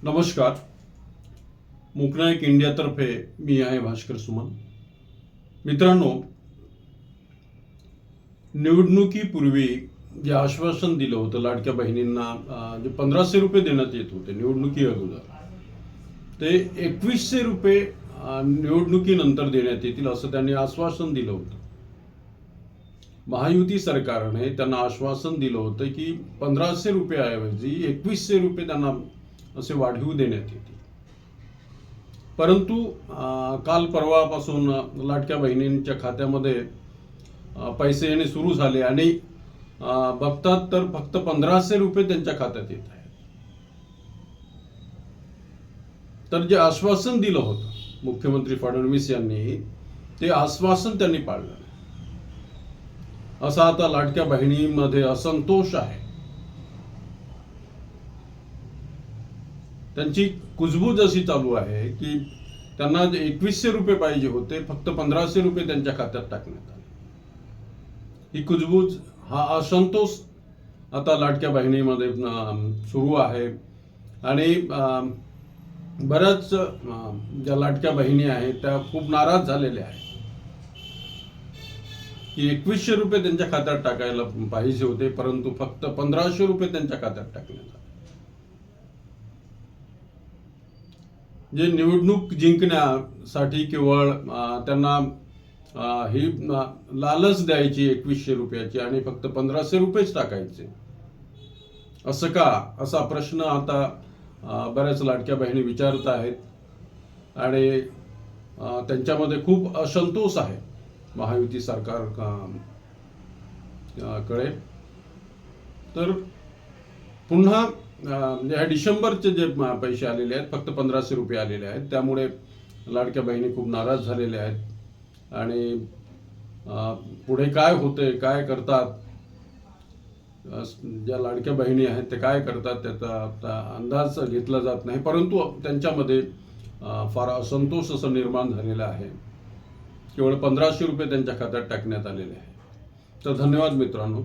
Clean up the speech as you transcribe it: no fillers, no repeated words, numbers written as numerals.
नमस्कार. मूकनायक इंडियातर्फे मी आहे भास्कर सुमन. मित्रांनो, निवडणुकीपूर्वी जे आश्वासन दिलं होतं लाडक्या बहिणींना, जे 1500 रुपये देण्यात येत होते निवडणुकी अगोदर, ते 2100 रुपये निवडणुकीनंतर देण्यात येतील असं त्यांनी आश्वासन दिलं होतं. महायुती सरकारने त्यांना आश्वासन दिलं होतं की 1500 रुपयाऐवजी 2100 रुपये त्यांना असे वाढीव देण्यात येतील. परंतु काल परवापासून लाडक्या बहिणींच्या खात्यामध्ये पैसे येणे सुरू झाले आणि बघतात तर फक्त 1500 रुपये त्यांच्या खात्यात येत आहेत. तर जे आश्वासन दिलं होतं मुख्यमंत्री फडणवीस यांनी, ते आश्वासन त्यांनी पाळलं नाही. असा आता लाडक्या बहिणींमध्ये असंतोष आहे. त्यांची कुजबूज अशी चालू आहे की त्यांना 2100 रुपये पाहिजे होते, फक्त 1500 रुपये त्यांच्या खात्यात टाकण्यात आले. ही कुजबूज, हा असंतोष आता लाडक्या बहिणीमध्ये सुरू आहे. आणि बऱ्याच ज्या लाडक्या बहिणी आहेत त्या खूप नाराज झालेल्या आहेत की 2100 रुपये त्यांच्या खात्यात टाकायला पाहिजे होते, परंतु फक्त 1500 रुपये त्यांच्या खात्यात टाकण्यात आले. जे निवडणूक जिंकण्यासाठी केवळ त्यांना ही लालच द्यायची 2100 रुपयाची आणि फक्त 1500 रुपयेच टाकायचे, असं का, असा प्रश्न आता बऱ्याच लाडक्या बहिणी विचारत आहेत. आणि त्यांच्यामध्ये खूप असंतोष आहे महायुती सरकार कडे. तर पुन्हा ह्या डिसेंबरचे जे पैसे आलेले आहेत, फक्त 1500 रुपये आलेले आहेत, त्यामुळे लाडक्या बहिणी खूप नाराज झालेल्या आहेत. आणि पुढे काय होते, काय करतात, ज्या लाडक्या बहिणी आहेत ते काय करतात त्याचा अंदाज घेतला जात नाही. परंतु त्यांच्यामध्ये फार असंतोष असं निर्माण झालेला आहे. केवळ 1500 रुपये त्यांच्या खात्यात टाकण्यात आलेले आहे. तर धन्यवाद मित्रांनो.